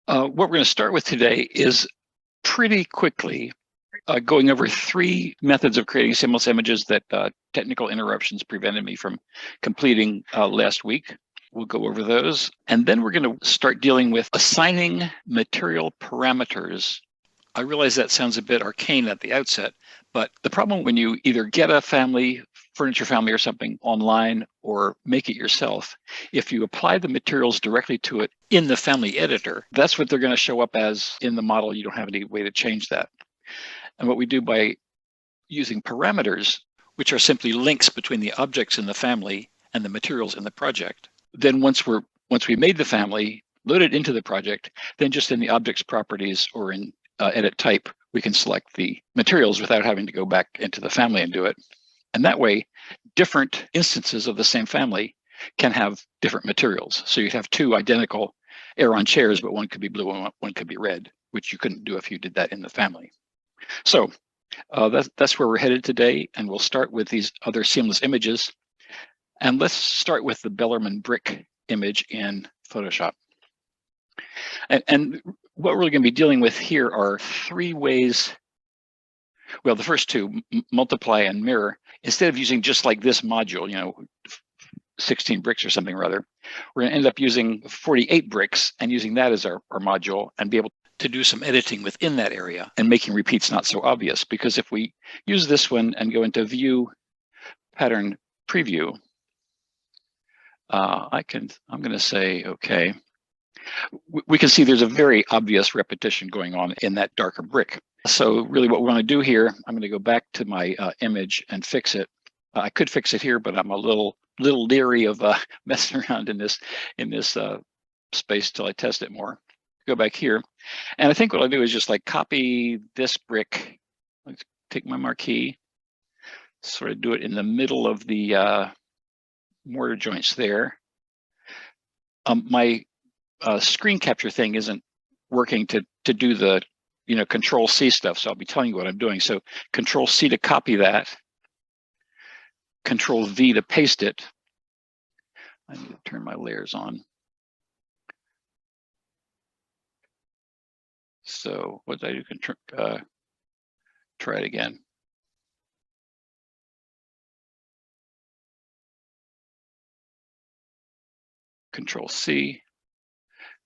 What we're going to start with today is pretty quickly going over three methods of creating seamless images that technical interruptions prevented me from completing last week. We'll go over those. And then we're going to start dealing with assigning material parameters. I realize that sounds a bit arcane at the outset, but the problem when you either get a furniture family or something online or make it yourself, if you apply the materials directly to it in the family editor, that's what they're going to show up as in the model. You don't have any way to change that. And what we do by using parameters, which are simply links between the objects in the family and the materials in the project, then once we made the family, load it into the project, then just in the object's properties or in edit type, we can select the materials without having to go back into the family and do it. And that way, different instances of the same family can have different materials. So you'd have two identical Aeron chairs, but one could be blue and one could be red, which you couldn't do if you did that in the family. So that's where we're headed today, and we'll start with these other seamless images. And let's start with the Bellarmine brick image in Photoshop. And what we're going to be dealing with here are three ways. Well, the first two, multiply and mirror. Instead of using just like this module, 16 bricks or something rather, we're going to end up using 48 bricks and using that as our module and be able to do some editing within that area and making repeats not so obvious. Because if we use this one and go into View, Pattern, Preview, I'm going to say, okay. We can see there's a very obvious repetition going on in that darker brick. So really what we want to do here, I'm going to go back to my image and fix it. I could fix it here, but I'm a little leery of messing around in this space till I test it more. Go back here. And I think what I'll do is just like copy this brick. Let's take my marquee, sort of do it in the middle of the mortar joints there. My screen capture thing isn't working to do the Control C stuff, so I'll be telling you what I'm doing. So Control C to copy that, Control V to paste it. I need to turn my layers on. So what did I do? Try it again. Control C.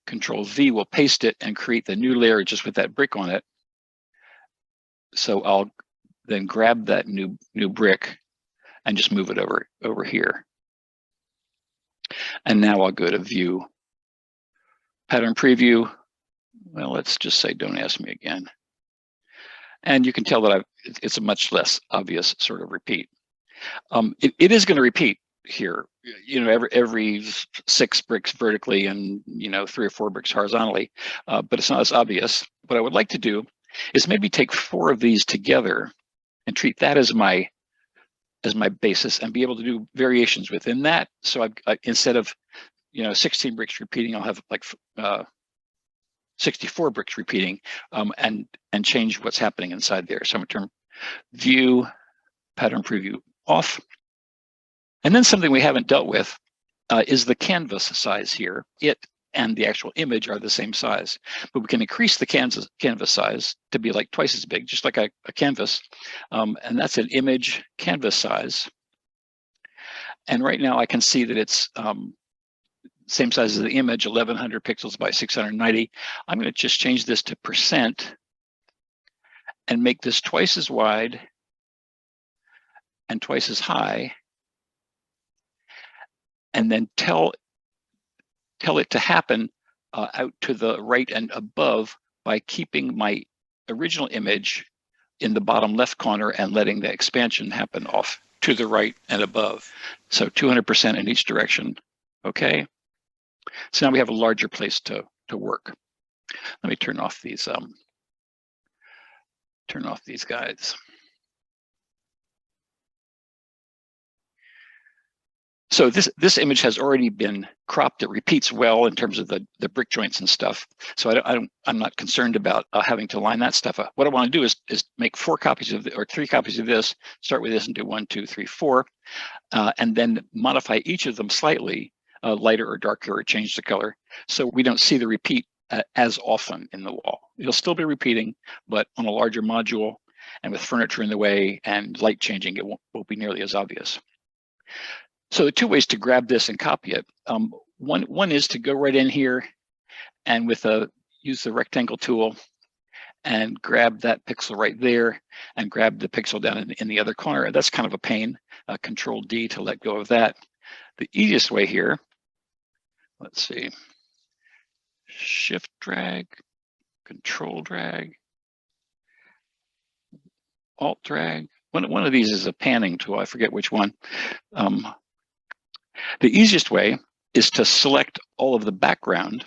Control V will paste it and create the new layer just with that brick on it. So I'll then grab that new brick and just move it over here. And now I'll go to View, Pattern Preview. Well, let's just say don't ask me again. And you can tell that it's a much less obvious sort of repeat. It is going to repeat here, every 6 bricks vertically and 3 or 4 bricks horizontally, but it's not as obvious. What I would like to do is maybe take 4 of these together and treat that as my basis and be able to do variations within that. So instead of 16 bricks repeating, I'll have like 64 bricks repeating, and change what's happening inside there. So I'm going to turn View, Pattern Preview off. And then something we haven't dealt with is the canvas size here. It and the actual image are the same size, but we can increase the canvas size to be like twice as big, just like a canvas. And that's an image canvas size. And right now I can see that it's same size as the image, 1100 pixels by 690. I'm going to just change this to % and make this twice as wide and twice as high. And then tell it to happen out to the right and above by keeping my original image in the bottom left corner and letting the expansion happen off to the right and above. So 200% in each direction. Okay. So now we have a larger place to work. Let me turn off these guides. So this image has already been cropped. It repeats well in terms of the brick joints and stuff. So I'm not concerned about having to line that stuff up. What I want to do is make 4 copies of or 3 copies of this. Start with this and do 1, 2, 3, 4, and then modify each of them slightly, lighter or darker, or change the color, so we don't see the repeat as often in the wall. It'll still be repeating, but on a larger module and with furniture in the way and light changing, it won't be nearly as obvious. So the two ways to grab this and copy it. One is to go right in here and use the rectangle tool and grab that pixel right there and grab the pixel down in the other corner. That's kind of a pain. Control D to let go of that. The easiest way here, let's see, Shift drag, Control drag, Alt drag. One of these is a panning tool. I forget which one. The easiest way is to select all of the background,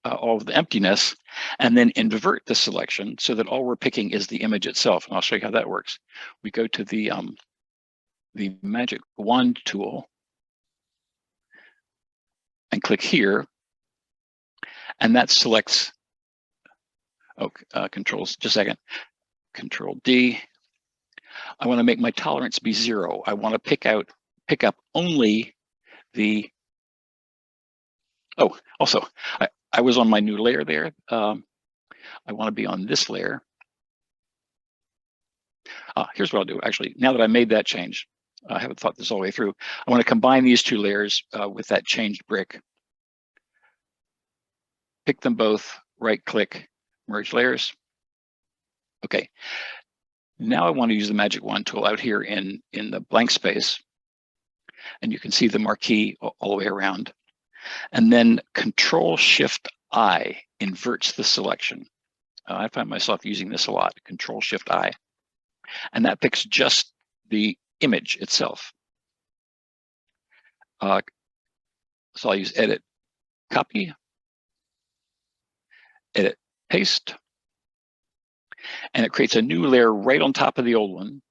all of the emptiness, and then invert the selection so that all we're picking is the image itself. And I'll show you how that works. We go to the magic wand tool and click here, and that selects, controls, just a second, Control D. I want to make my tolerance be 0. I want to pick up only the, also, I was on my new layer there. I want to be on this layer. Here's what I'll do. Actually, now that I made that change, I haven't thought this all the way through. I want to combine these two layers with that changed brick. Pick them both, right click, merge layers. Okay. Now I want to use the magic wand tool out here in the blank space. And you can see the marquee all the way around. And then Control Shift I inverts the selection. I find myself using this a lot, Control Shift I. And that picks just the image itself. So I'll use Edit, Copy, Edit, Paste. And it creates a new layer right on top of the old one.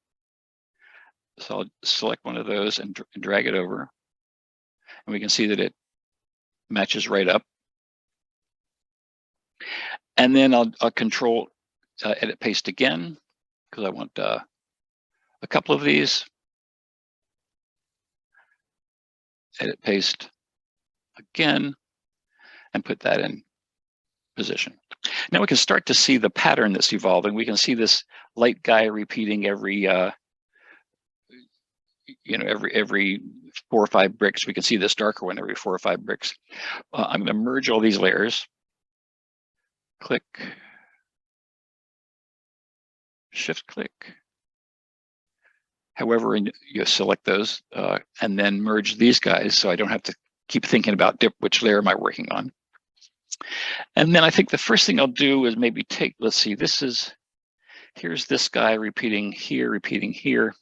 So I'll select one of those and drag it over. And we can see that it matches right up. And then I'll Control Edit, Paste again, because I want a couple of these. Edit, Paste again, and put that in position. Now we can start to see the pattern that's evolving. We can see this light guy repeating every every 4 or 5 bricks. We can see this darker one every 4 or 5 bricks. I'm going to merge all these layers. Click, Shift click. However, you select those and then merge these guys, so I don't have to keep thinking about which layer am I working on. And then I think the first thing I'll do is maybe take, let's see, here's this guy repeating here.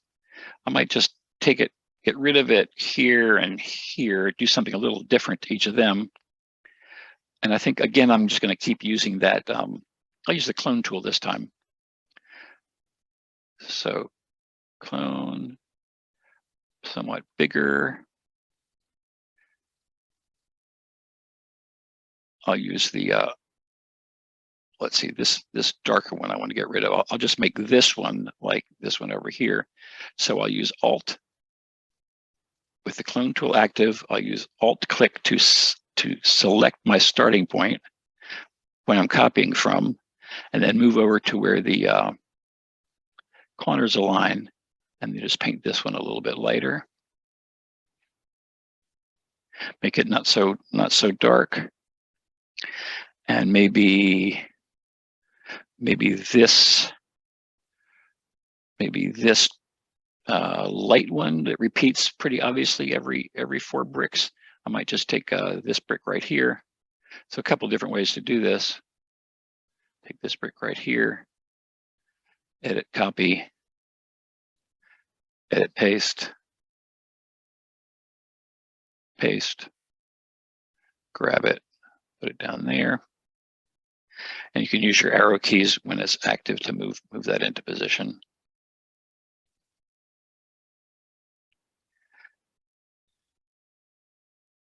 I might just take it, get rid of it here and here, do something a little different to each of them. And I think, again, I'm just going to keep using that. I'll use the clone tool this time. So clone, somewhat bigger. I'll use the, let's see, this darker one I want to get rid of. I'll just make this one like this one over here. So I'll use Alt with the clone tool active. I'll use Alt click to select my starting point when I'm copying from, and then move over to where the corners align, and then just paint this one a little bit lighter. Make it not so dark. And maybe this light one that repeats pretty obviously every 4 bricks. I might just take this brick right here. So a couple different ways to do this. Take this brick right here, edit, copy, edit, paste, grab it, put it down there. And you can use your arrow keys when it's active to move that into position.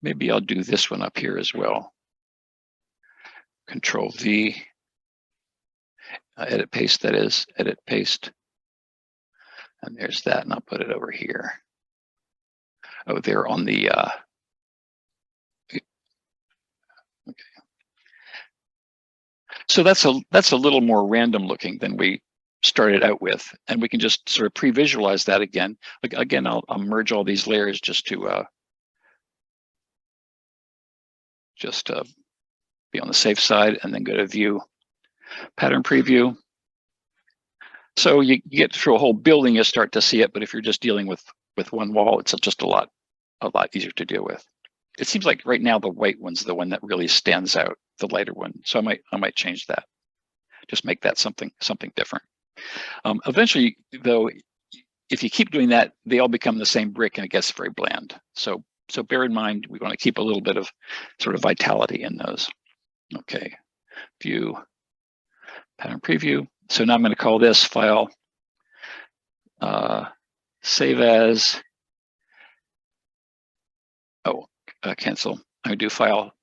Maybe I'll do this one up here as well. Control V, edit, paste, that is, edit, paste. And there's that, and I'll put it over here. Oh, they're on the, okay. So that's a little more random looking than we started out with, and we can just sort of pre-visualize that again. Like again, I'll merge all these layers just to be on the safe side, and then go to View, Pattern Preview. So you get through a whole building, you start to see it, but if you're just dealing with one wall, it's just a lot easier to deal with. It seems like right now the white one's the one that really stands out, the lighter one. So I might change that. Just make that something different. Eventually, though, if you keep doing that, they all become the same brick and it gets very bland. So bear in mind, we want to keep a little bit of sort of vitality in those. Okay, View, Pattern Preview. So now I'm going to call this file save as. Cancel. I'm going to do file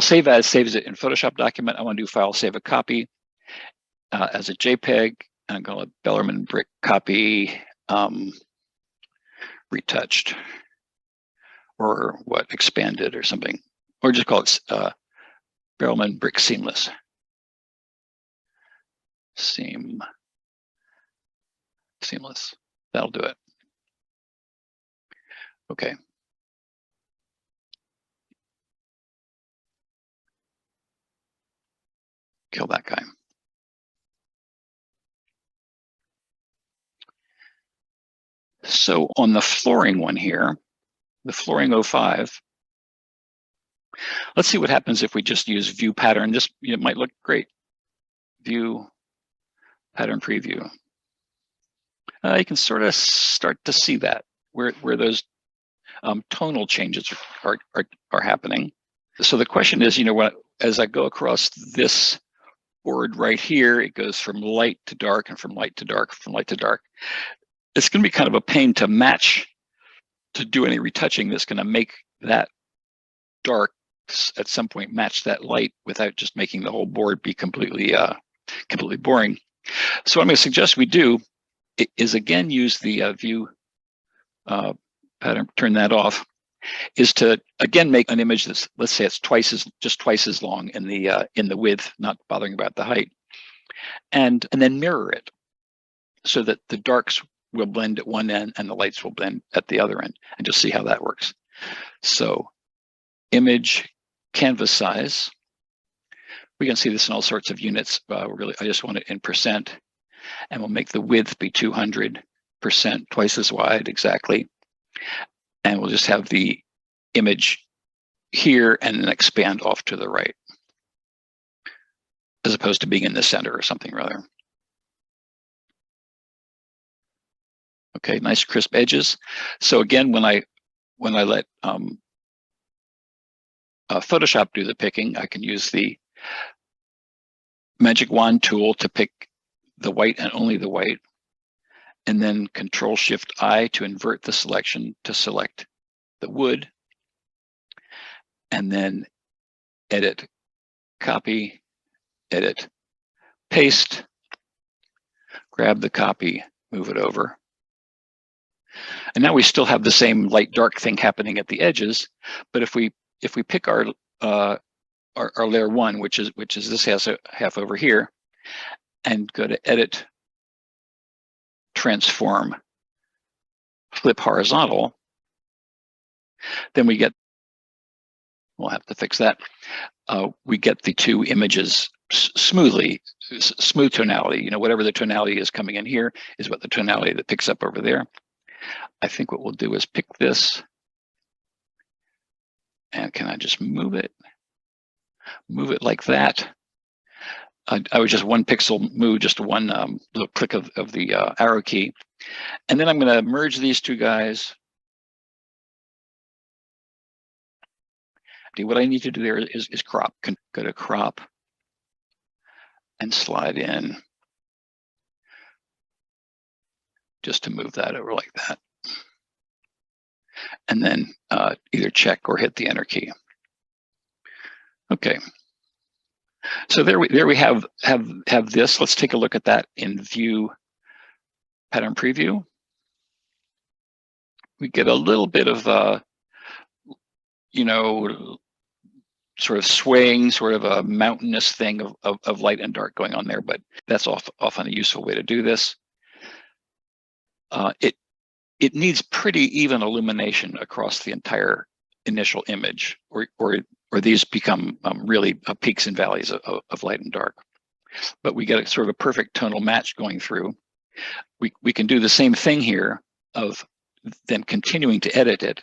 save as, saves it in Photoshop document. I want to do file save a copy as a JPEG. I'm going to Bellarmine brick copy retouched, or what, expanded or something, or just call it Bellarmine brick seamless. Seamless. That'll do it. Okay. Kill that guy. So on the flooring one here, the flooring 05, let's see what happens if we just use View Pattern. This it might look great. View Pattern Preview. You can sort of start to see that where those tonal changes are happening. So the question is, as I go across this board right here, it goes from light to dark and from light to dark, from light to dark. It's going to be kind of a pain to match, to do any retouching that's going to make that dark at some point match that light without just making the whole board be completely boring. So what I'm going to suggest we do is again use the View pattern, turn that off, is to again make an image that's, let's say it's just twice as long in the width, not bothering about the height, and then mirror it so that the darks will blend at one end and the lights will blend at the other end, and just see how that works. So image canvas size, we can see this in all sorts of units. Really, I just want it in %, and we'll make the width be 200%, twice as wide exactly. And we'll just have the image here and then expand off to the right, as opposed to being in the center or something rather. Okay, nice crisp edges. So again, when I let Photoshop do the picking, I can use the magic wand tool to pick the white and only the white, and then Control-Shift-I to invert the selection to select the wood, and then edit, copy, edit, paste, grab the copy, move it over. And now we still have the same light dark thing happening at the edges, but if we pick our layer 1, which is this half over here, and go to edit, transform, flip horizontal, then we get, we'll have to fix that. We get the two images smoothly, smooth tonality. Whatever the tonality is coming in here is what the tonality that picks up over there. I think what we'll do is pick this, and can I just move it? Move it like that. I would just one pixel move, just one little click of the arrow key. And then I'm going to merge these two guys. What I need to do there is crop. Go to crop and slide in just to move that over like that. And then either check or hit the enter key. Okay. So there we have this. Let's take a look at that in View Pattern Preview. We get a little bit of sort of swaying, sort of a mountainous thing of light and dark going on there, but that's often a useful way to do this. It needs pretty even illumination across the entire initial image, or these become really peaks and valleys of light and dark. But we get a sort of a perfect tonal match going through. We can do the same thing here of then continuing to edit it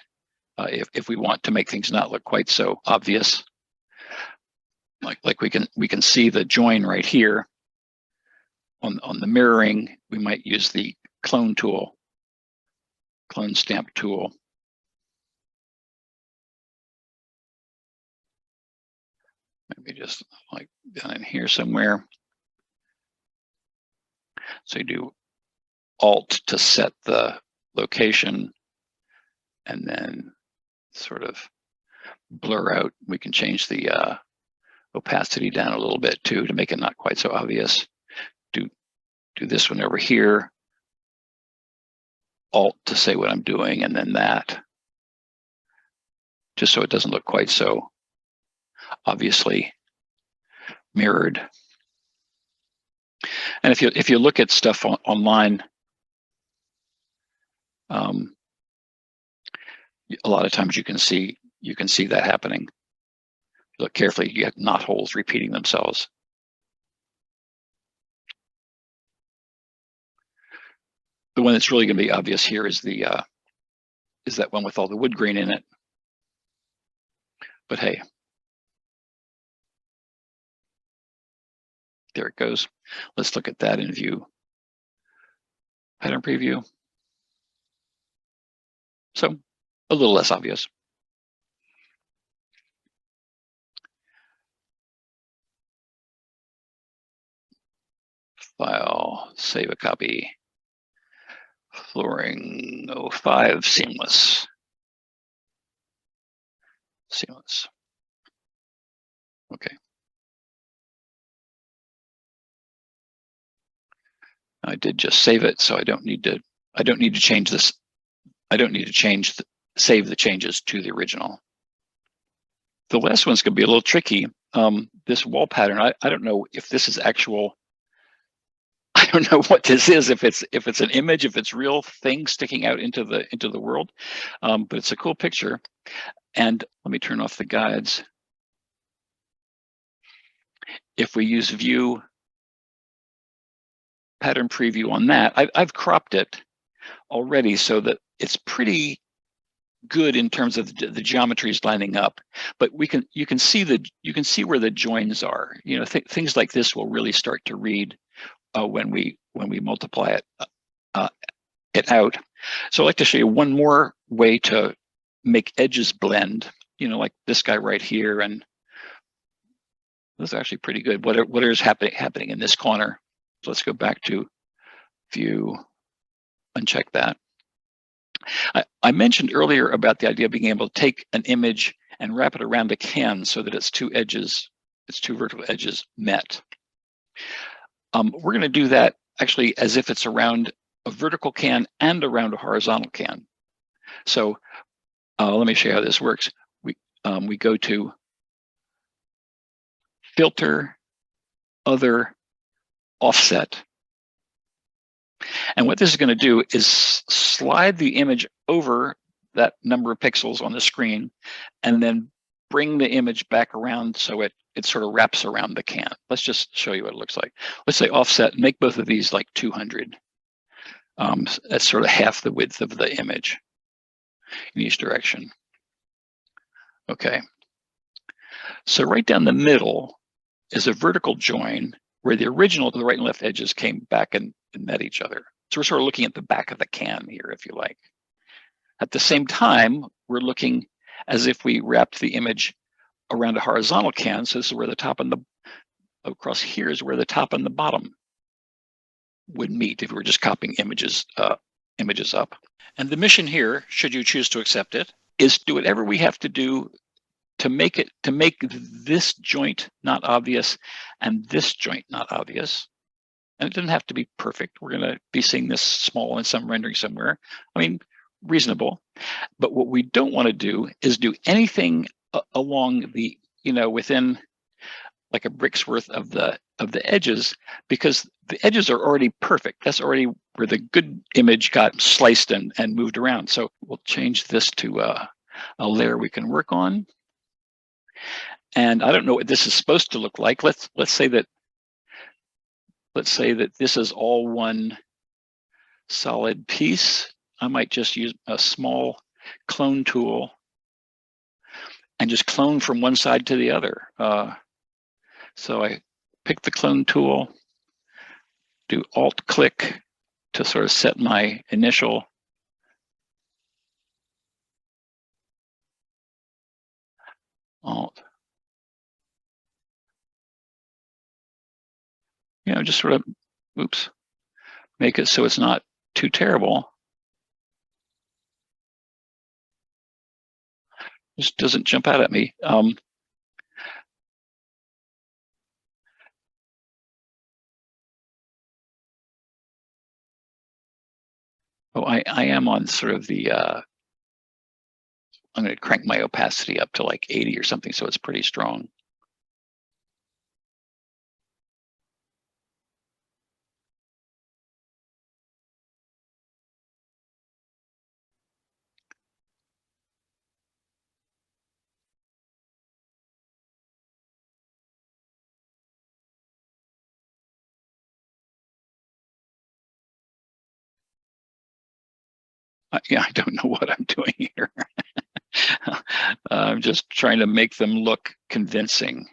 if we want to make things not look quite so obvious. Like we can see the join right here. On the mirroring, we might use the clone tool, clone stamp tool. Maybe just like down in here somewhere. So you do Alt to set the location, and then sort of blur out. We can change the opacity down a little bit too to make it not quite so obvious. Do this one over here. Alt to say what I'm doing, and then that, just so it doesn't look quite so obviously mirrored. And if you look at stuff online, a lot of times you can see that happening. Look carefully, you get knot holes repeating themselves. The one that's really going to be obvious here is that one with all the wood grain in it. But hey, there it goes. Let's look at that in view. Pattern preview. So a little less obvious. File, save a copy. Flooring 05 seamless. Seamless. Okay. I did just save it, so I don't need to change this. I don't need to save the changes to the original. The last one's gonna be a little tricky. This wall pattern, I don't know if this is actual. I don't know what this is, if it's an image, if it's real thing sticking out into the world, but it's a cool picture. And let me turn off the guides. If we use view pattern preview on that, I've cropped it already so that it's pretty good in terms of the geometries lining up. But you can see where the joins are. You know, things like this will really start to read when we multiply it out. So I'd like to show you one more way to make edges blend. You know, like this guy right here, and this is actually pretty good. What is happening in this corner? So let's go back to view, uncheck that. I mentioned earlier about the idea of being able to take an image and wrap it around a can so that its two vertical edges met. We're going to do that actually as if it's around a vertical can and around a horizontal can. So let me show you how this works. We go to Filter, Other, Offset. And what this is going to do is slide the image over that number of pixels on the screen, and then bring the image back around so it sort of wraps around the can. Let's just show you what it looks like. Let's say offset, make both of these like 200. That's sort of half the width of the image in each direction. Okay. So right down the middle is a vertical join where the original to the right and left edges came back and met each other. So we're sort of looking at the back of the can here, if you like. At the same time, we're looking as if we wrapped the image around a horizontal can. So this is where the top and across here is where the top and the bottom would meet if we were just copying images up. And the mission here, should you choose to accept it, is do whatever we have to do to make this joint not obvious and this joint not obvious. And it doesn't have to be perfect. We're going to be seeing this small in some rendering somewhere. I mean, reasonable. But what we don't want to do is do anything along the within like a brick's worth of the edges, because the edges are already perfect. That's already where the good image got sliced and moved around. So we'll change this to a layer we can work on. And I don't know what this is supposed to look like. Let's say that this is all one solid piece. I might just use a small clone tool and just clone from one side to the other. So I pick the clone tool, do Alt click to sort of set my initial Alt. Just sort of, oops, make it so it's not too terrible. Just doesn't jump out at me. I am on sort of the, I'm going to crank my opacity up to like 80 or something, so it's pretty strong. I don't know what I'm doing here. I'm just trying to make them look convincing.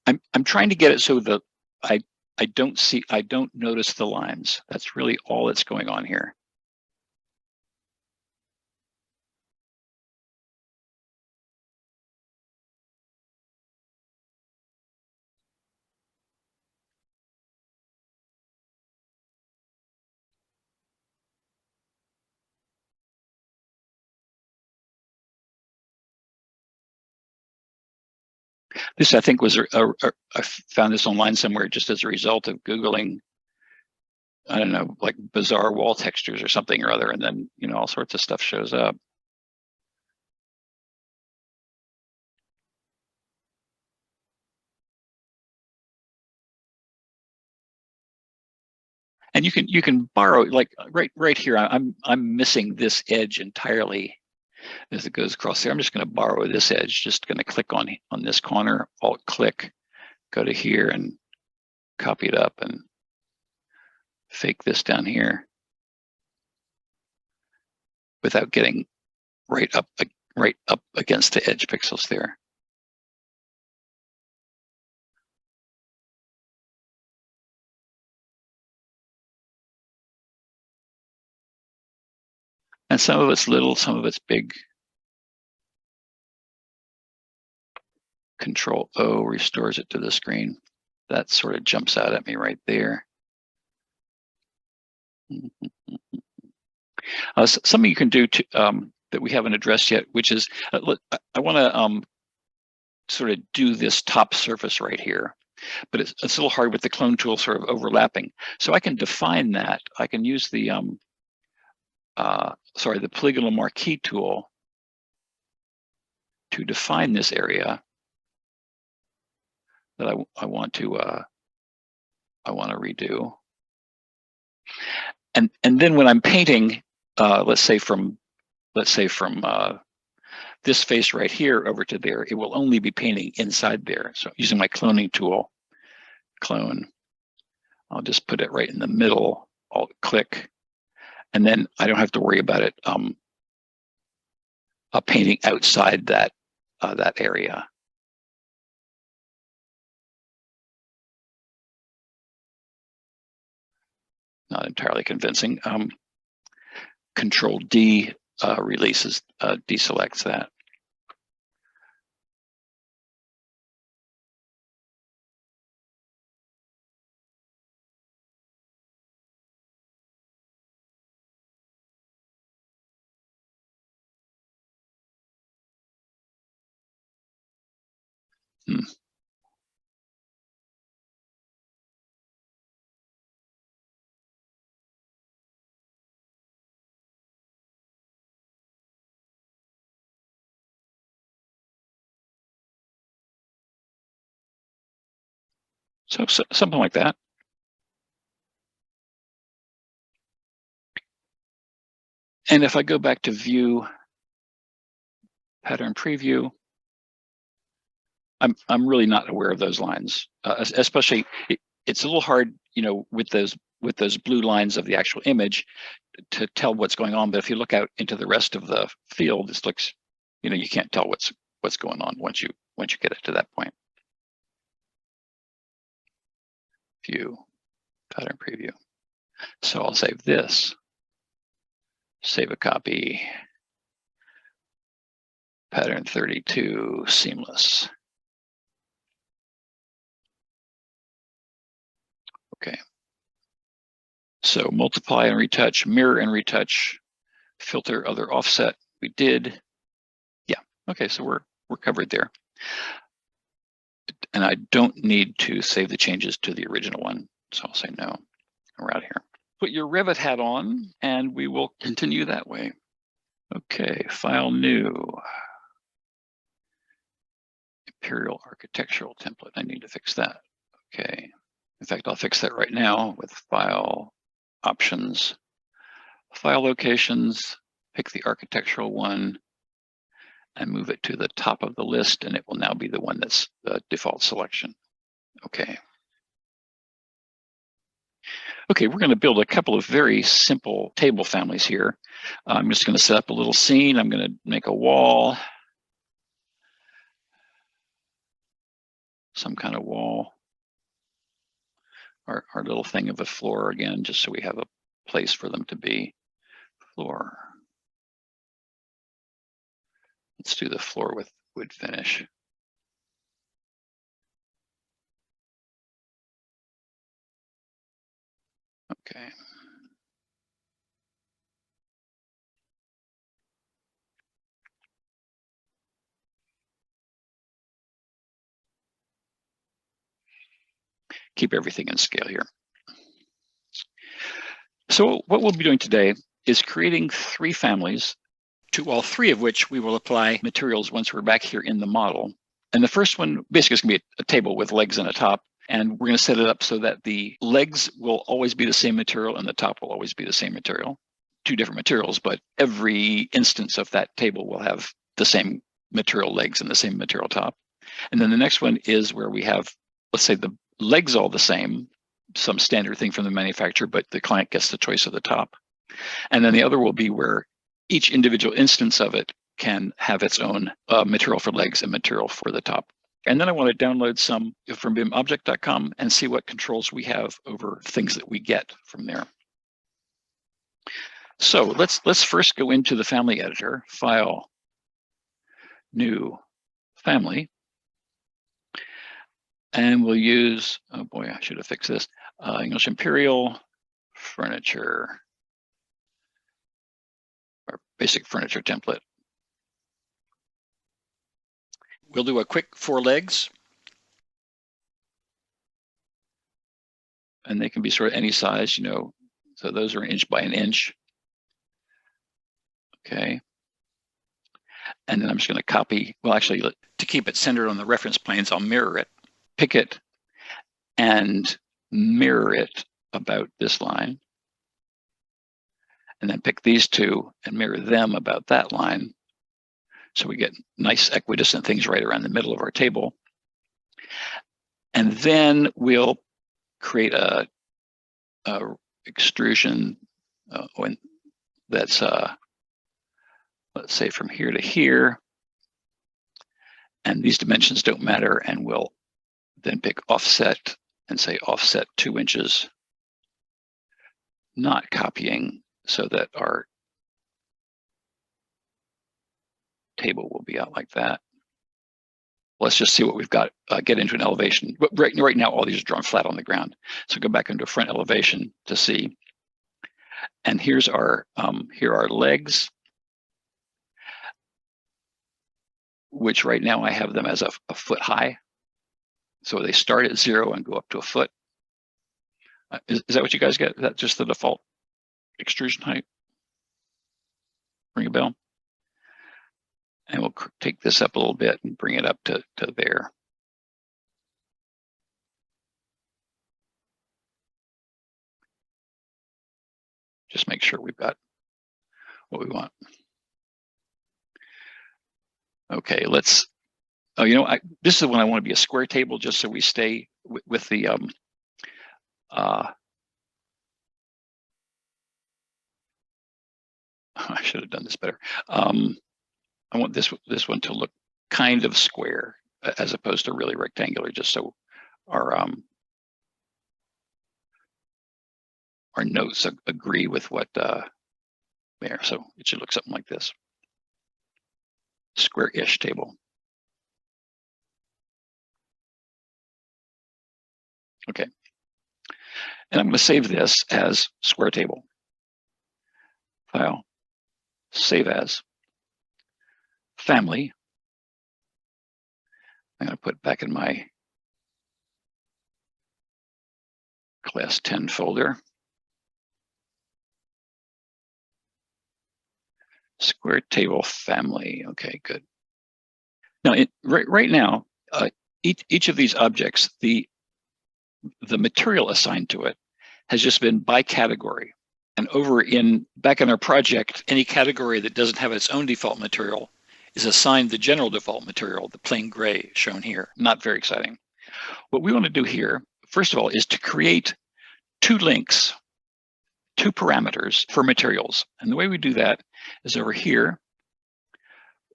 I'm trying to get it so that I don't notice the lines. That's really all that's going on here. This, I think, was I found this online somewhere just as a result of Googling, I don't know, like bizarre wall textures or something or other, and then all sorts of stuff shows up. And you can borrow, like right here. I'm missing this edge entirely as it goes across there. I'm just going to borrow this edge. Just going to click on this corner, Alt click, go to here and copy it up and fake this down here without getting right up against the edge pixels there. And some of it's little, some of it's big. Control O restores it to the screen. That sort of jumps out at me right there. Something you can do that we haven't addressed yet, which is I want to sort of do this top surface right here, but it's a little hard with the clone tool sort of overlapping. So I can define that. I can use the the polygonal marquee tool to define this area that I want to redo. And then when I'm painting, let's say from this face right here over to there, it will only be painting inside there. So using my cloning tool, clone, I'll just put it right in the middle, Alt click, and then I don't have to worry about it painting outside that area. Not entirely convincing. Control D releases, deselects that. So something like that. And if I go back to view, pattern preview, I'm really not aware of those lines, especially it's a little hard, with those blue lines of the actual image to tell what's going on. But if you look out into the rest of the field, this looks, you can't tell what's going on once you get it to that point. View, pattern preview. So I'll save this, save a copy, pattern 32, seamless. Okay. So multiply and retouch, mirror and retouch, filter other offset. We did. Yeah. Okay. So we're covered there. And I don't need to save the changes to the original one. So I'll say no. We're out here. Put your Revit hat on and we will continue that way. Okay. File new. Imperial architectural template. I need to fix that. Okay. In fact, I'll fix that right now with file options, file locations, pick the architectural one and move it to the top of the list. And it will now be the one that's the default selection. Okay. Okay, we're going to build a couple of very simple table families here. I'm just going to set up a little scene. I'm going to make a wall, some kind of wall. Our little thing of a floor again, just so we have a place for them to be. Floor. Let's do the floor with wood finish. Okay. Keep everything in scale here. So what we'll be doing today is creating 3 families, to all 3 of which we will apply materials once we're back here in the model. And the first one basically is going to be a table with legs and a top. And we're going to set it up so that the legs will always be the same material and the top will always be the same material. 2 different materials, but every instance of that table will have the same material legs and the same material top. And then the next one is where we have, let's say, the legs all the same, some standard thing from the manufacturer, but the client gets the choice of the top. And then the other will be where each individual instance of it can have its own material for legs and material for the top. And then I want to download some from bimobject.com and see what controls we have over things that we get from there. So let's first go into the family editor, file, new, family. And we'll use, oh boy, I should have fixed this, English Imperial, furniture, our basic furniture template. We'll do a quick 4 legs. And they can be sort of any size, so those are 1 inch by 1 inch. Okay. And then I'm just going to copy, well, actually, to keep it centered on the reference planes, I'll mirror it, pick it, and mirror it about this line. And then pick these 2 and mirror them about that line. So we get nice equidistant things right around the middle of our table. And then we'll create a extrusion that's, let's say, from here to here. And these dimensions don't matter. And we'll then pick offset and say offset 2 inches, not copying, so that our table will be out like that. Let's just see what we've got, get into an elevation. But right now, all these are drawn flat on the ground. So go back into a front elevation to see. And here's our, here are legs, which right now I have them as a foot high. So they start at 0 and go up to a foot. Is that what you guys get? Is that just the default extrusion height? Ring a bell? And we'll take this up a little bit and bring it up to there. Just make sure we've got what we want. Okay, let's, oh, you know, this is the one I want to be a square table, just so we stay with the, I should have done this better. I want this one to look kind of square as opposed to really rectangular, just so our notes agree with what there. So it should look something like this. Square-ish table. Okay. And I'm going to save this as square table. File, save as, family. I'm going to put it back in my class 10 folder. Square table family. Okay, good. Now, right now, each of these objects, the material assigned to it has just been by category. And back in our project, any category that doesn't have its own default material is assigned the general default material, the plain gray shown here. Not very exciting. What we want to do here, first of all, is to create two links, two parameters for materials. And the way we do that is over here,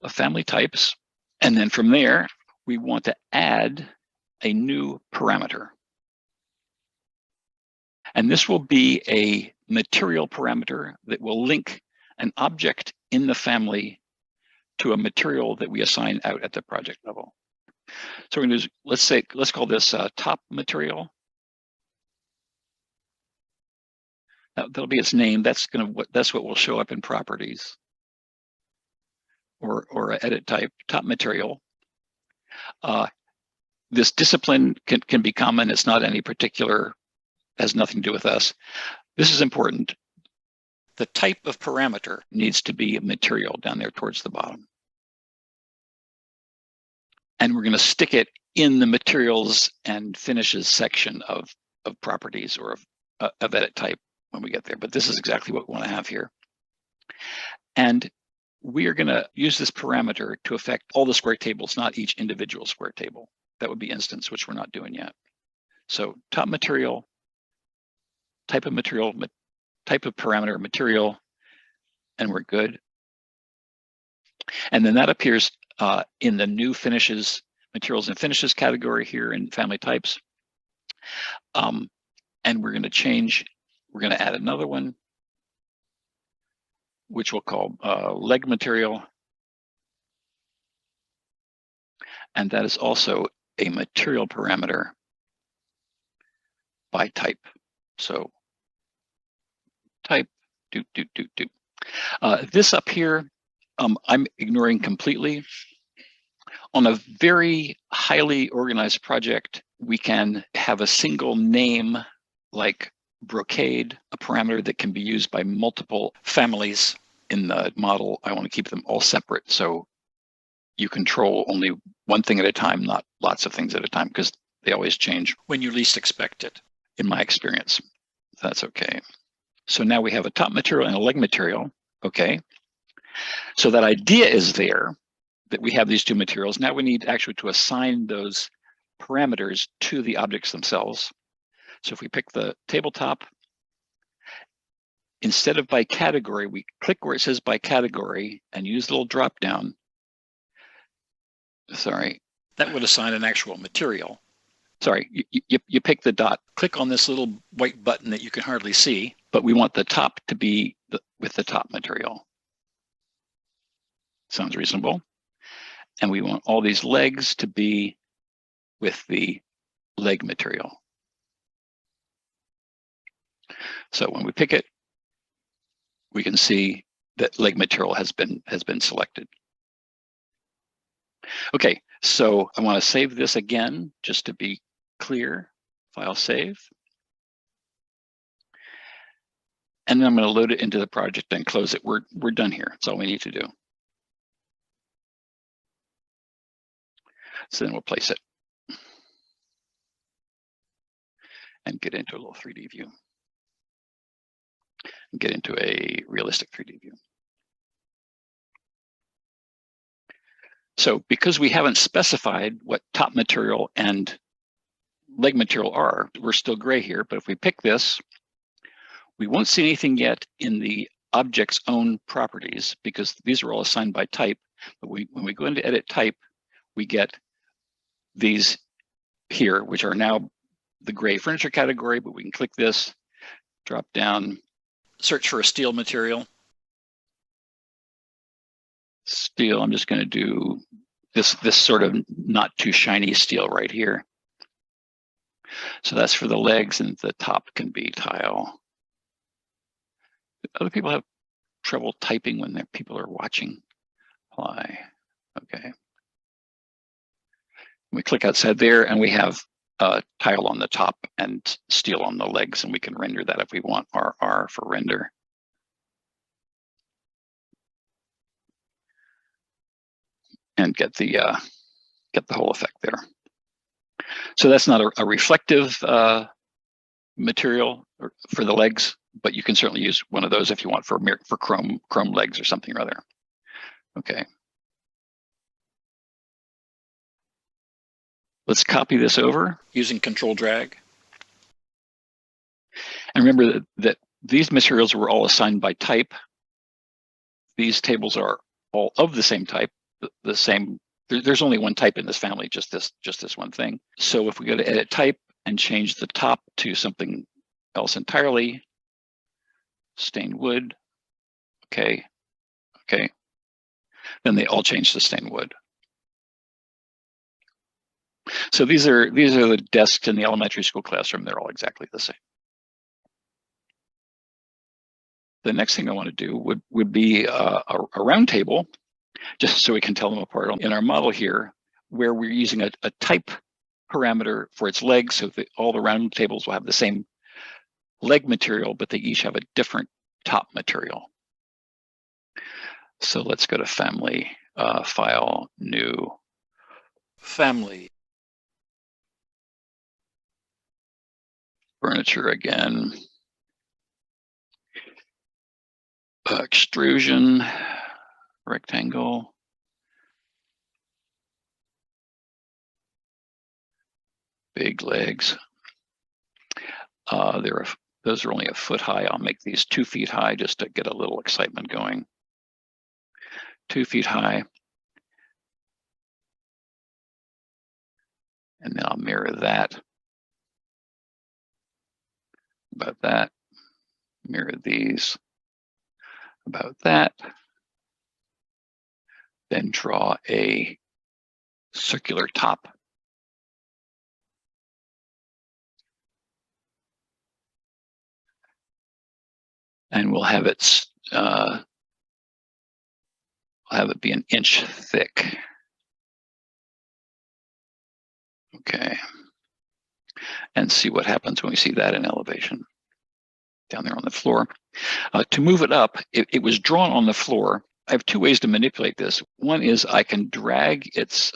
family types. And then from there, we want to add a new parameter. And this will be a material parameter that will link an object in the family to a material that we assign out at the project level. So we're going to do, let's call this top material. That'll be its name. That's what will show up in properties or edit type, top material. This discipline can be common. It's not any particular, has nothing to do with us. This is important. The type of parameter needs to be a material down there towards the bottom. And we're going to stick it in the materials and finishes section of properties or of edit type when we get there. But this is exactly what we want to have here. And we are going to use this parameter to affect all the square tables, not each individual square table. That would be instance, which we're not doing yet. So top material, type of material, type of parameter, material, and we're good. And then that appears in the new finishes, materials and finishes category here in family types. And we're going to add another one, which we'll call leg material. And that is also a material parameter by type. So type, this up here, I'm ignoring completely. On a very highly organized project, we can have a single name like brocade, a parameter that can be used by multiple families in the model. I want to keep them all separate. So you control only one thing at a time, not lots of things at a time, because they always change when you least expect it, in my experience. That's okay. So now we have a top material and a leg material. Okay. So that idea is there, that we have these two materials. Now we need actually to assign those parameters to the objects themselves. So if we pick the tabletop, instead of by category, we click where it says by category and use the little drop down. Sorry, that would assign an actual material. Sorry, you pick the dot, click on this little white button that you can hardly see, but we want the top to be with the top material. Sounds reasonable. And we want all these legs to be with the leg material. So when we pick it, we can see that leg material has been selected. Okay, so I want to save this again, just to be clear. File save. And then I'm going to load it into the project and close it. We're done here. That's all we need to do. So then we'll place it and get into a little 3D view. and get into a realistic 3D view. So because we haven't specified what top material and leg material are, we're still gray here, but if we pick this, we won't see anything yet in the object's own properties because these are all assigned by type. But when we go into edit type, we get these here, which are now the gray furniture category, but we can click this, drop down, search for a steel material. Steel, I'm just going to do this sort of not too shiny steel right here. So that's for the legs, and the top can be tile. Other people have trouble typing when people are watching. Apply. Okay. We click outside there, and we have tile on the top and steel on the legs, and we can render that if we want RR for render. And get the whole effect there. So that's not a reflective material for the legs, but you can certainly use one of those if you want for chrome legs or something or other. Okay. Let's copy this over using Control Drag. And remember that these materials were all assigned by type. These tables are all of the same type. The same, there's only one type in this family, just this one thing. So if we go to edit type and change the top to something else entirely, stained wood, okay, then they all change to stained wood. So these are the desks in the elementary school classroom. They're all exactly the same. The next thing I want to do would be a round table, just so we can tell them apart. In our model here, where we're using a type parameter for its legs, so that all the round tables will have the same leg material, but they each have a different top material. So let's go to Family, File, New, Family. Furniture again. Extrusion, rectangle. Big legs. Those are only a foot high. I'll make these 2 feet high just to get a little excitement going. 2 feet high. And then I'll mirror that. About that. Mirror these. About that. Then draw a circular top. And we'll have it be an inch thick. Okay. And see what happens when we see that in elevation. Down there on the floor. To move it up, it was drawn on the floor. I have 2 ways to manipulate this. One is I can drag its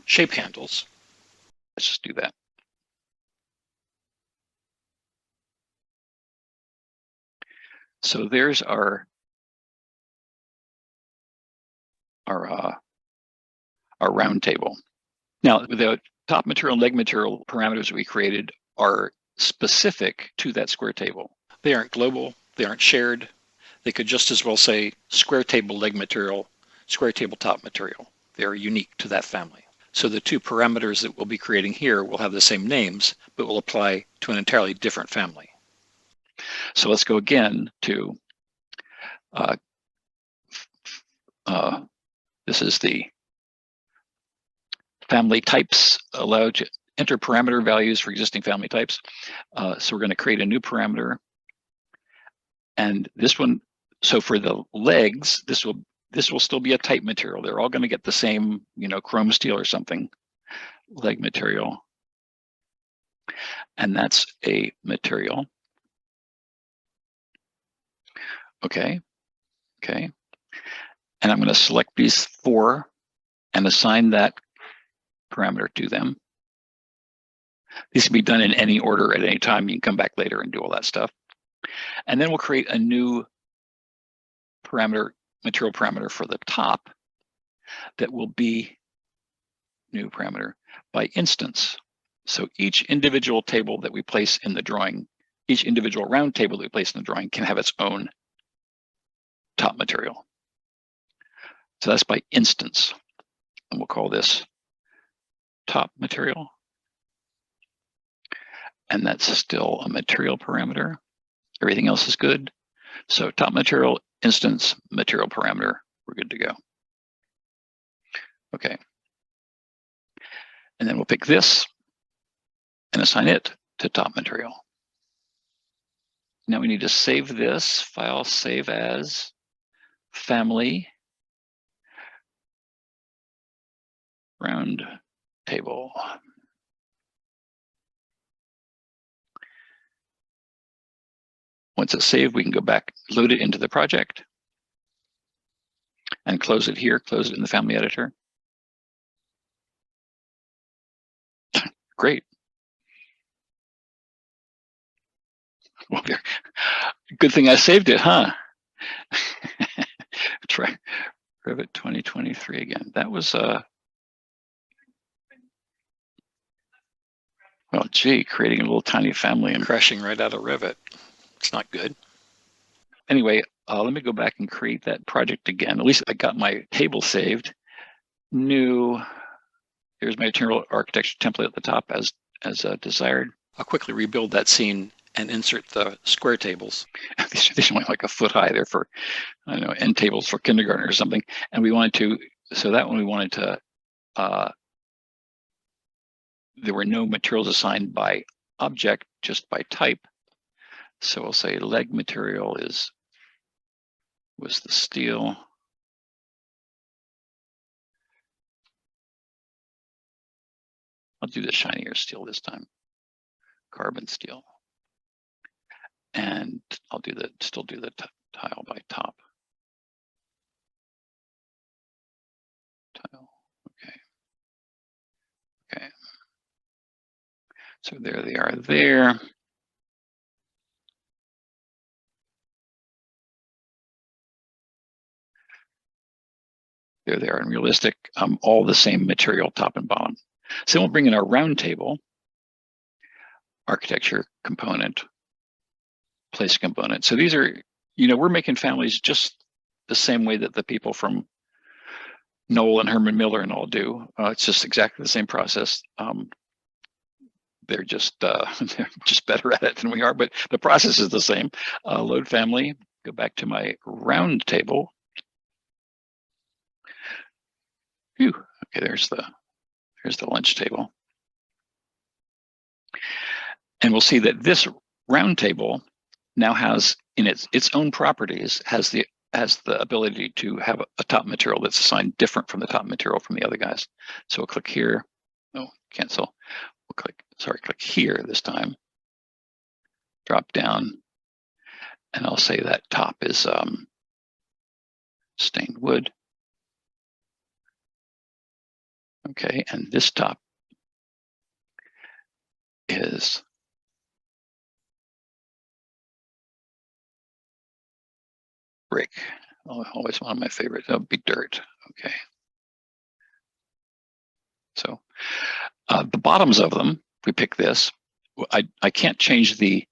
shape handles. Let's just do that. So there's our round table. Now, the top material and leg material parameters we created are specific to that square table. They aren't global, they aren't shared. They could just as well say square table leg material, square table top material. They're unique to that family. So the 2 parameters that we'll be creating here will have the same names, but will apply to an entirely different family. So let's go again to, this is the family types allowed to enter parameter values for existing family types. So we're going to create a new parameter. And this one, so for the legs, this will still be a type material. They're all going to get the same, chrome steel or something, leg material. And that's a material. Okay. And I'm going to select these 4 and assign that parameter to them. These can be done in any order at any time. You can come back later and do all that stuff. And then we'll create a new parameter, material parameter for the top that will be new parameter by instance. So each individual table that we place in the drawing, each individual round table that we place in the drawing can have its own top material. So that's by instance. And we'll call this top material. And that's still a material parameter. Everything else is good. So top material, instance, material parameter, we're good to go. Okay. And then we'll pick this and assign it to top material. Now we need to save this file, save as family round table. Once it's saved, we can go back, load it into the project, and close it here, close it in the family editor. Great. Well, good thing I saved it, huh? Try Revit 2023 again. That was well, gee, creating a little tiny family and crashing right out of Revit. It's not good. Anyway, let me go back and create that project again. At least I got my table saved. New. Here's my material architecture template at the top as desired. I'll quickly rebuild that scene and insert the square tables. These are only like a foot high. They're for, I don't know, end tables for kindergarten or something. And we wanted to, so that one we wanted to, there were no materials assigned by object, just by type. So we'll say leg material was the steel. I'll do the shinier steel this time, carbon steel. And I'll still do the tile by top. Tile, okay. Okay. So there they are there. There they are in realistic, all the same material, top and bottom. So we'll bring in our round table, architecture component, place component. So these are, we're making families just the same way that the people from Knoll and Herman Miller and all do. It's just exactly the same process. They're just better at it than we are, but the process is the same. Load family, go back to my round table. Phew. Okay, there's the lunch table. And we'll see that this round table now has in its own properties, has the ability to have a top material that's assigned different from the top material from the other guys. So we'll click here. Oh, cancel. We'll click here this time. Drop down. And I'll say that top is stained wood. Okay, and this top is brick. Oh, always one of my favorites. That would be dirt. Okay. So the bottoms of them, if we pick this, I can't change the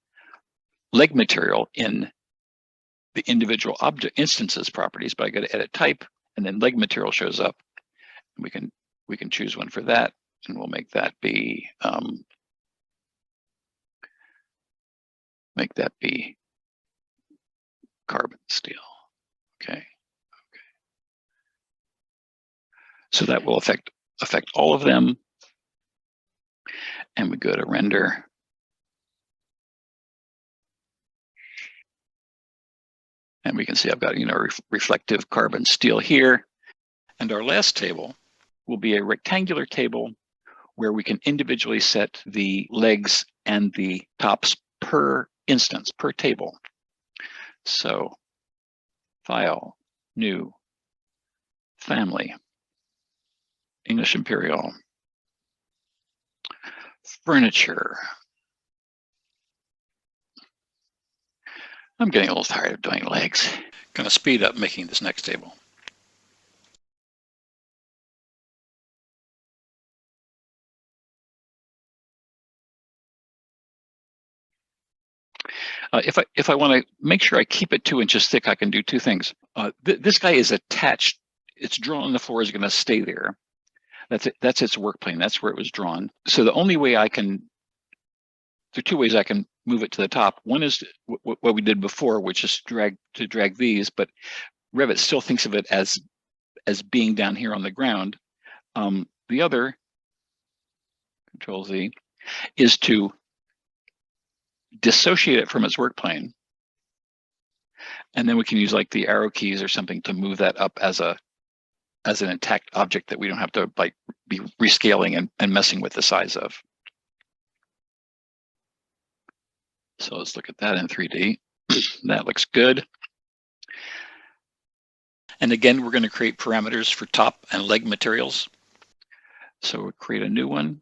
leg material in the individual object instances properties, but I got to edit type, and then leg material shows up. And we can choose one for that, and we'll make that be carbon steel. Okay. So that will affect all of them. And we go to render. And we can see I've got, reflective carbon steel here. And our last table will be a rectangular table where we can individually set the legs and the tops per instance, per table. So file, new, family, English Imperial, furniture, I'm getting a little tired of doing legs. Going to speed up making this next table. If I want to make sure I keep it 2 inches thick, I can do two things. This guy is attached. It's drawn on the floor, is going to stay there. That's it. That's its work plane. That's where it was drawn. So the only way I can, there are two ways I can move it to the top. One is what we did before, which is to drag these, but Revit still thinks of it as being down here on the ground. The other, Control Z, is to dissociate it from its work plane. And then we can use like the arrow keys or something to move that up as an intact object that we don't have to like be rescaling and messing with the size of. So let's look at that in 3D. That looks good. And again, we're going to create parameters for top and leg materials. So we'll create a new one.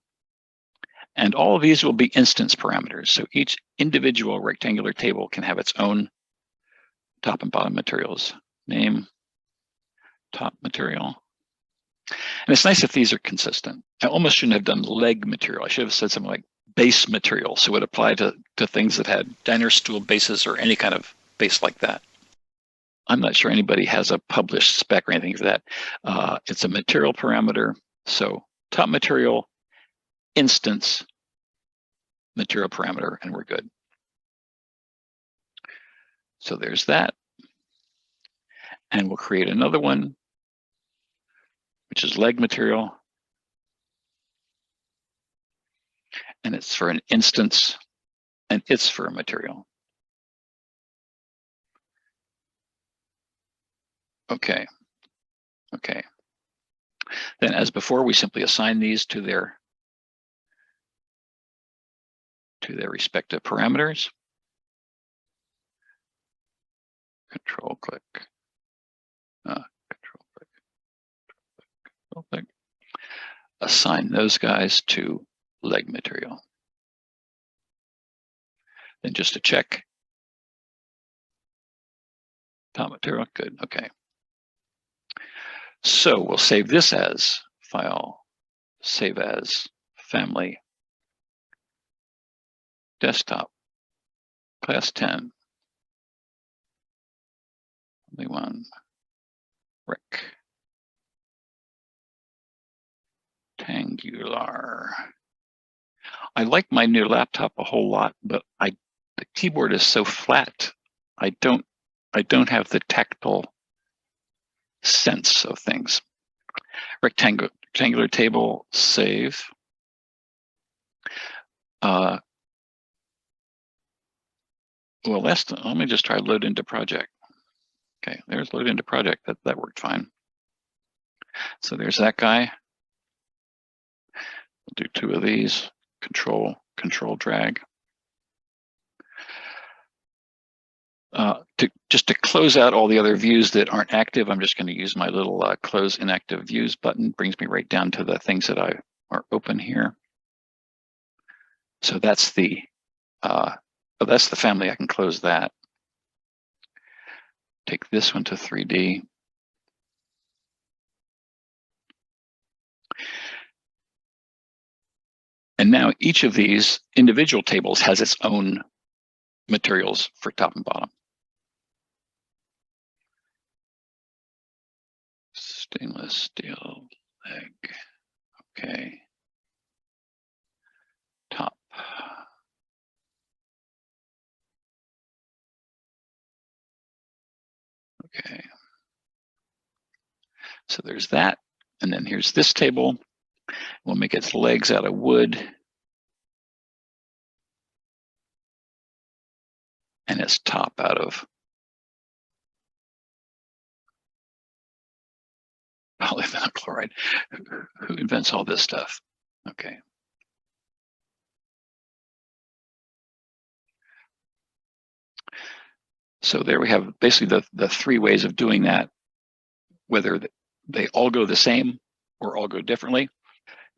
And all of these will be instance parameters. So each individual rectangular table can have its own top and bottom materials. Name, top material. And it's nice if these are consistent. I almost shouldn't have done leg material. I should have said something like base material. So it would apply to things that had diner stool bases or any kind of base like that. I'm not sure anybody has a published spec or anything for that. It's a material parameter. So top material, instance, material parameter, and we're good. So there's that. And we'll create another one, which is leg material. And it's for an instance, and it's for a material. Okay. Okay. Then as before, we simply assign these to their respective parameters. Control click. Control click. Assign those guys to leg material. Then just to check. Top material, good, okay. So we'll save this as file, save as family, desktop, class 10, only one, rectangular. I like my new laptop a whole lot, but the keyboard is so flat. I don't have the tactile sense of things. Rectangular table, save. Well, let me just try load into project. Okay, there's load into project. That worked fine. So there's that guy. We'll do two of these. Control drag. Just to close out all the other views that aren't active, I'm just going to use my little close inactive views button. Brings me right down to the things that are open here. So that's the family. I can close that. Take this one to 3D. And now each of these individual tables has its own materials for top and bottom. Stainless steel leg, okay. Top. Okay. So there's that. And then here's this table. We'll make its legs out of wood. And its top out of polyvinyl chloride. Who invents all this stuff? Okay. So there we have basically the three ways of doing that, whether they all go the same or all go differently.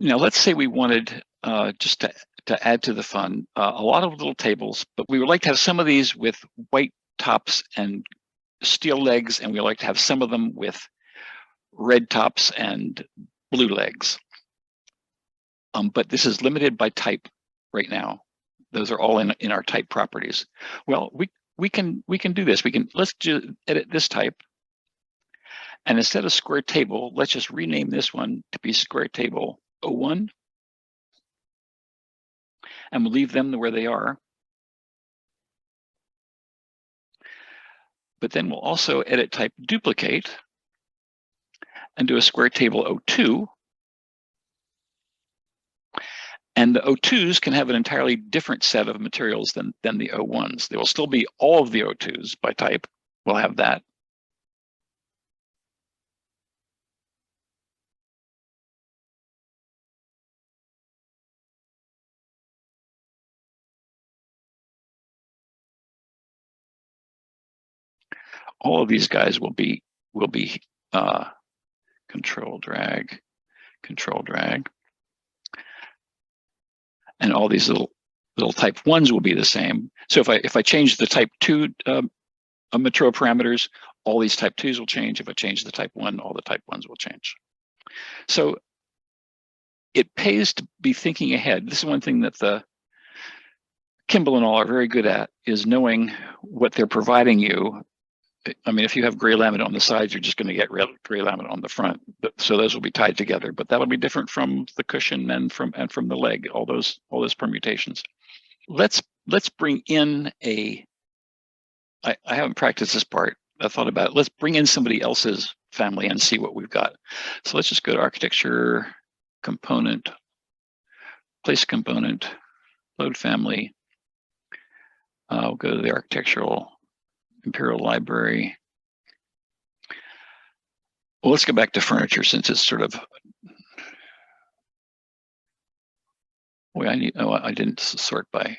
Now, let's say we wanted just to add to the fun a lot of little tables, but we would like to have some of these with white tops and steel legs, and we like to have some of them with red tops and blue legs. But this is limited by type right now. Those are all in our type properties. Well, we can do this. Let's edit this type, and instead of square table, let's just rename this one to be square table 01, and we'll leave them where they are. But then we'll also edit type duplicate and do a square table 02. And the O2s can have an entirely different set of materials than the O1s. They will still be all of the O2s by type. We'll have that. All of these guys will be control drag, and all these little type 1s will be the same. So if I change the type 2 material parameters, all these type 2s will change. If I change the type 1, all the type 1s will change. So it pays to be thinking ahead. This is one thing that the Kimball and all are very good at, is knowing what they're providing you. I mean, if you have gray laminate on the sides, you're just going to get gray laminate on the front. So those will be tied together, but that'll be different from the cushion and from the leg. All those permutations. Let's bring in I haven't practiced this part. I thought about it. Let's bring in somebody else's family and see what we've got. So let's just go to architecture, component, place component, load family. We'll go to the architectural Imperial Library. Well, let's go back to furniture since it's sort of. Wait, I didn't sort by.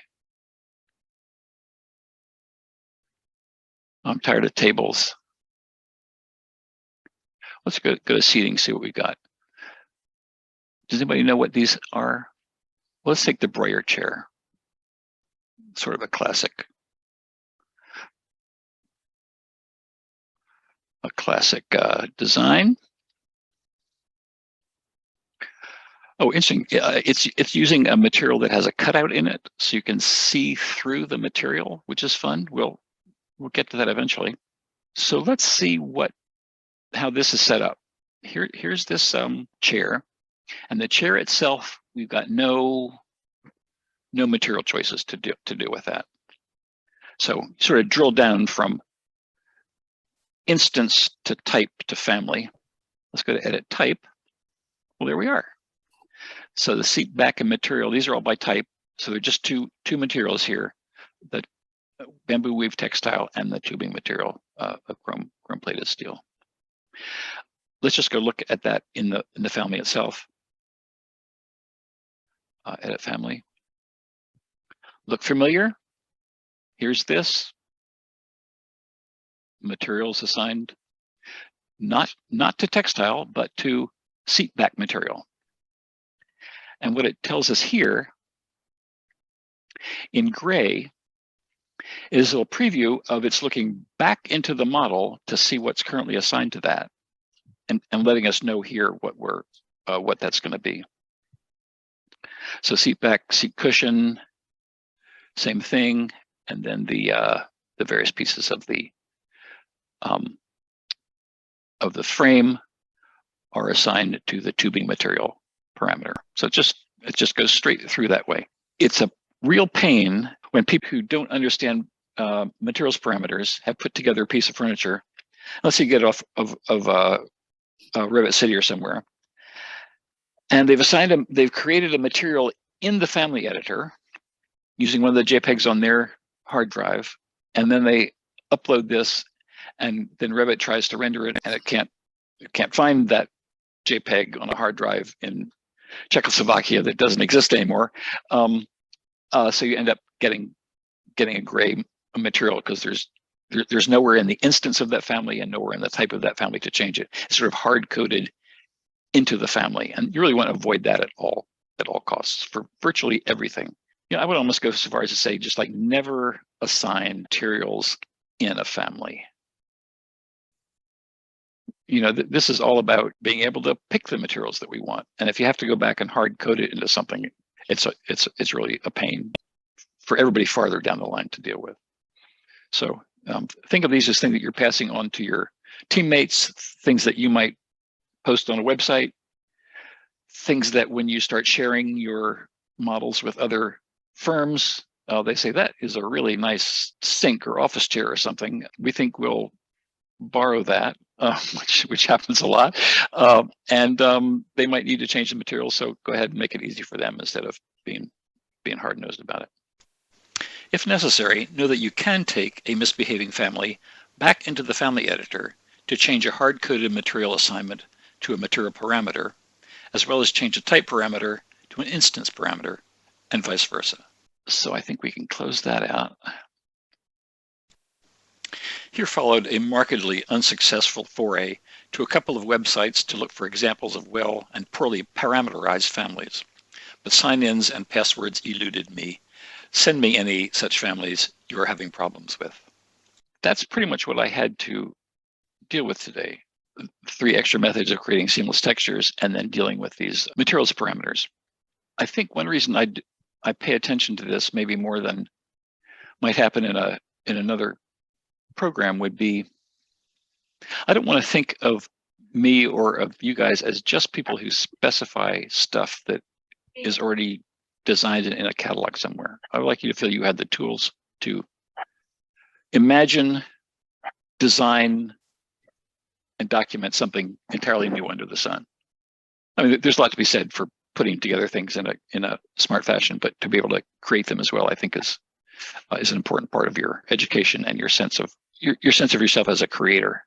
I'm tired of tables. Let's go to seating, see what we got. Does anybody know what these are? Well, let's take the Breuer chair. Sort of a classic. Design. Oh, interesting. It's using a material that has a cutout in it, so you can see through the material, which is fun. We'll get to that eventually. So let's see how this is set up. Here's this chair, and the chair itself, we've got no material choices to do with that. So sort of drill down from instance to type to family. Let's go to edit type. Well, there we are. So the seat back and material, these are all by type. So they're just two materials here, the bamboo weave textile and the tubing material of chrome plated steel. Let's just go look at that in the family itself. Edit family. Look familiar? Here's this. Materials assigned not to textile, but to seat back material. And what it tells us here in gray is a little preview of it's looking back into the model to see what's currently assigned to that, and letting us know here what that's going to be. So seat back, seat cushion, same thing, and then the various pieces of the frame are assigned to the tubing material parameter. So it just goes straight through that way. It's a real pain when people who don't understand materials parameters have put together a piece of furniture. Let's say you get it off of Revit City or somewhere, and they've created a material in the family editor using one of the JPEGs on their hard drive, and then they upload this, and then Revit tries to render it, and it can't find that JPEG on a hard drive in Czechoslovakia that doesn't exist anymore. So you end up getting a gray material because there's nowhere in the instance of that family and nowhere in the type of that family to change it. It's sort of hard coded into the family, and you really want to avoid that at all costs for virtually everything. I would almost go so far as to say just like never assign materials in a family. This is all about being able to pick the materials that we want. And if you have to go back and hard code it into something, it's really a pain for everybody farther down the line to deal with. So think of these as things that you're passing on to your teammates, things that you might post on a website, things that when you start sharing your models with other firms, they say that is a really nice sink or office chair or something. We think we'll borrow that, which happens a lot. And they might need to change the material. So go ahead and make it easy for them instead of being hard-nosed about it. If necessary, know that you can take a misbehaving family back into the family editor to change a hard-coded material assignment to a material parameter, as well as change a type parameter to an instance parameter, and vice versa. So I think we can close that out. Here followed a markedly unsuccessful foray to a couple of websites to look for examples of well and poorly parameterized families, but sign-ins and passwords eluded me. Send me any such families you're having problems with. That's pretty much what I had to deal with today. 3 extra methods of creating seamless textures and then dealing with these materials parameters. I think one reason I pay attention to this maybe more than might happen in another program would be, I don't want to think of me or of you guys as just people who specify stuff that is already designed in a catalog somewhere. I would like you to feel you had the tools to imagine, design, and document something entirely new under the sun. I mean, there's a lot to be said for putting together things in a smart fashion, but to be able to create them as well, I think is an important part of your education and your sense of yourself as a creator.